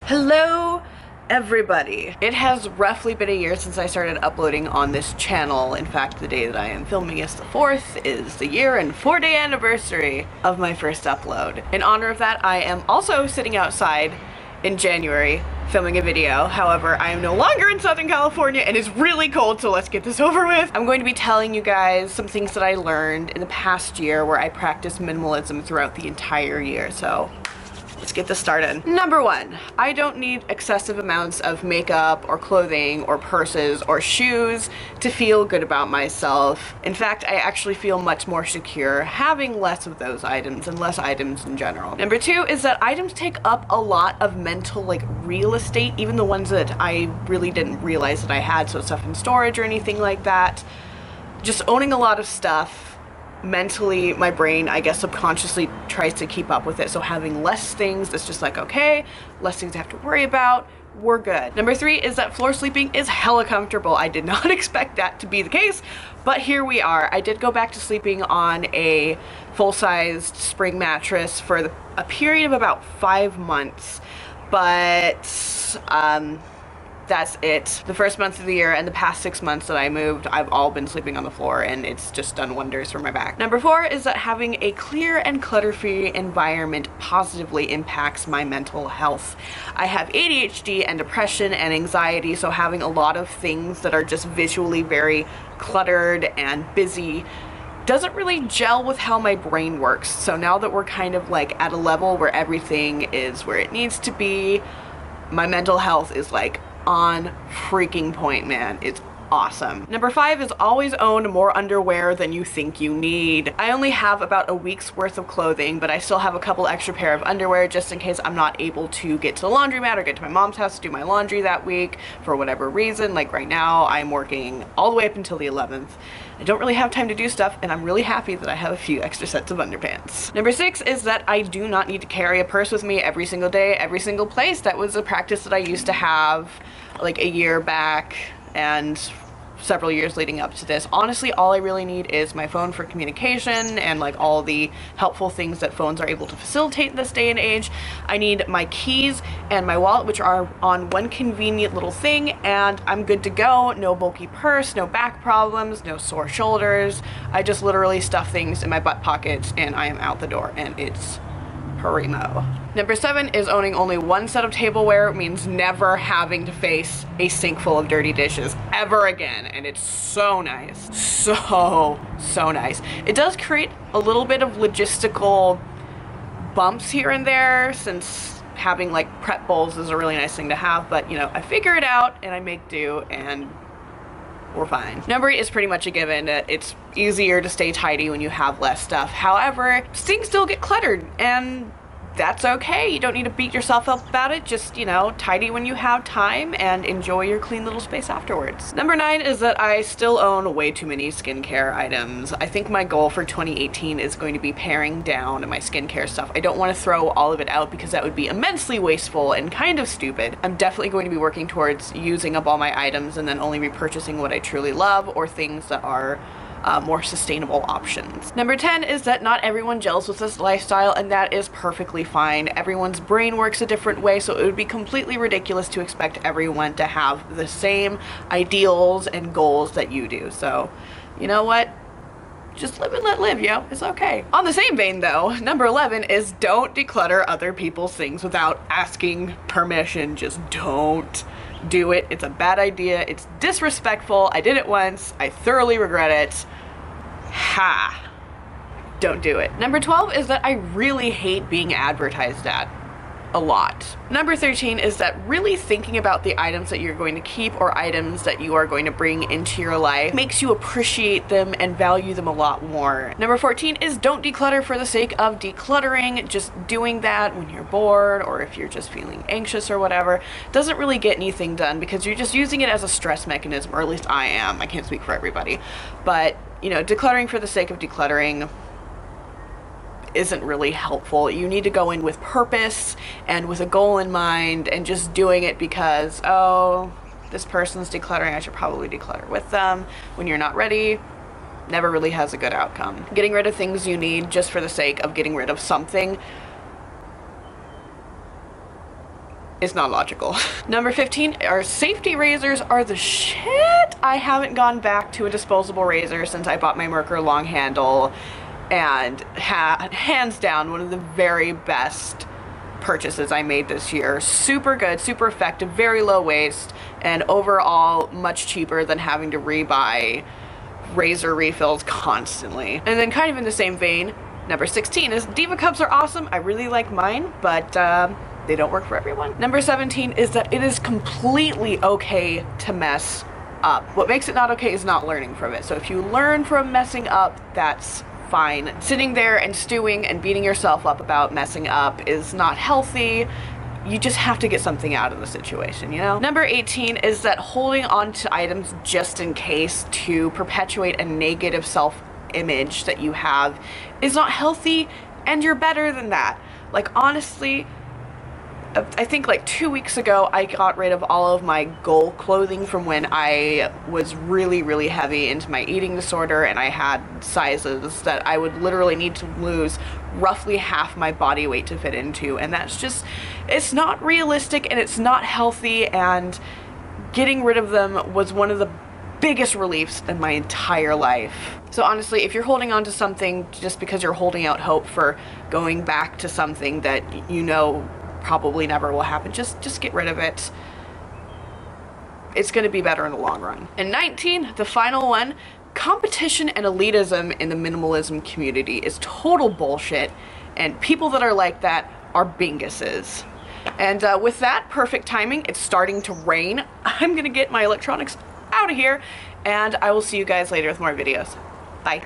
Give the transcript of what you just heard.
Hello everybody. It has roughly been a year since I started uploading on this channel. In fact, the day that I am filming is the 4th, is the year and 4-day anniversary of my first upload. In honor of that, I am also sitting outside in January filming a video. However, I am no longer in Southern California and it's really cold, so let's get this over with. I'm going to be telling you guys some things that I learned in the past year where I practiced minimalism throughout the entire year, so let's get this started. Number 1, I don't need excessive amounts of makeup or clothing or purses or shoes to feel good about myself. In fact, I actually feel much more secure having less of those items and less items in general. Number 2 is that items take up a lot of mental real estate, even the ones that I really didn't realize that I had, so stuff in storage or anything like that. Just owning a lot of stuff, mentally, my brain, I guess, subconsciously tries to keep up with it. So having less things, it's just like, okay, less things I have to worry about, we're good. Number 3 is that floor sleeping is hella comfortable. I did not expect that to be the case, but here we are. I did go back to sleeping on a full-sized spring mattress for a period of about 5 months, but that's it. The first month of the year and the past 6 months that I moved, I've all been sleeping on the floor and it's just done wonders for my back. Number 4 is that having a clear and clutter-free environment positively impacts my mental health. I have ADHD and depression and anxiety, so having a lot of things that are just visually very cluttered and busy doesn't really gel with how my brain works. So now that we're kind of at a level where everything is where it needs to be, my mental health is on freaking point, man. It's awesome. Number 5 is always own more underwear than you think you need. I only have about a week's worth of clothing, but I still have a couple extra pair of underwear just in case I'm not able to get to the laundromat or get to my mom's house to do my laundry that week for whatever reason. Like right now, I'm working all the way up until the 11th. I don't really have time to do stuff, and I'm really happy that I have a few extra sets of underpants. Number 6 is that I do not need to carry a purse with me every single day, every single place. That was a practice that I used to have a year back and several years leading up to this. Honestly, all I really need is my phone for communication and all the helpful things that phones are able to facilitate in this day and age. I need my keys and my wallet, which are on one convenient little thing, and I'm good to go. No bulky purse, no back problems, no sore shoulders. I just literally stuff things in my butt pockets and I am out the door, and it's primo. Number 7 is owning only one set of tableware. It means never having to face a sink full of dirty dishes ever again, and it's so nice. So nice. It does create a little bit of logistical bumps here and there, since having prep bowls is a really nice thing to have, but I figure it out and I make do and we're fine. Number 8 is pretty much a given. It's easier to stay tidy when you have less stuff. However, things still get cluttered, and that's okay. You don't need to beat yourself up about it. Just, tidy when you have time and enjoy your clean little space afterwards. Number 9 is that I still own way too many skincare items. I think my goal for 2018 is going to be paring down my skincare stuff. I don't want to throw all of it out because that would be immensely wasteful and kind of stupid. I'm definitely going to be working towards using up all my items and then only repurchasing what I truly love or things that are more sustainable options. Number 10 is that not everyone gels with this lifestyle, and that is perfectly fine. Everyone's brain works a different way, so it would be completely ridiculous to expect everyone to have the same ideals and goals that you do. So, you know what? Just live and let live, yo. It's okay. On the same vein though, number 11 is don't declutter other people's things without asking permission. Just don't do it. It's a bad idea. It's disrespectful. I did it once. I thoroughly regret it. Ha! Don't do it. Number 12 is that I really hate being advertised at. A lot. Number 13 is that really thinking about the items that you're going to keep or items that you are going to bring into your life makes you appreciate them and value them a lot more. Number 14 is don't declutter for the sake of decluttering. Just doing that when you're bored or if you're just feeling anxious or whatever doesn't really get anything done because you're just using it as a stress mechanism, or at least I am. I can't speak for everybody. But, decluttering for the sake of decluttering isn't really helpful. You need to go in with purpose and with a goal in mind, and just doing it because, oh, this person's decluttering, I should probably declutter with them when you're not ready, never really has a good outcome. Getting rid of things you need just for the sake of getting rid of something It's not logical. Number 15, our safety razors are the shit. I haven't gone back to a disposable razor since I bought my Merkur long handle, and hands down one of the very best purchases I made this year. Super good, super effective, very low waste, and overall much cheaper than having to rebuy razor refills constantly. And then kind of in the same vein, number 16 is Diva cups are awesome. I really like mine, but they don't work for everyone. Number 17 is that it is completely okay to mess up. What makes it not okay is not learning from it. So if you learn from messing up, that's fine. Sitting there and stewing and beating yourself up about messing up is not healthy. You just have to get something out of the situation, you know? Number 18 is that holding on to items just in case to perpetuate a negative self-image that you have is not healthy, and you're better than that. Like, honestly, I think like 2 weeks ago, I got rid of all of my goal clothing from when I was really heavy into my eating disorder, and I had sizes that I would literally need to lose roughly half my body weight to fit into, and that's just, it's not realistic and it's not healthy, and getting rid of them was one of the biggest reliefs in my entire life. So honestly, if you're holding on to something just because you're holding out hope for going back to something that you know probably never will happen, just get rid of it. It's gonna be better in the long run. And 19, the final one, competition and elitism in the minimalism community is total bullshit, and people that are like that are binguses. And with that perfect timing, it's starting to rain. I'm gonna get my electronics out of here, and I will see you guys later with more videos. Bye.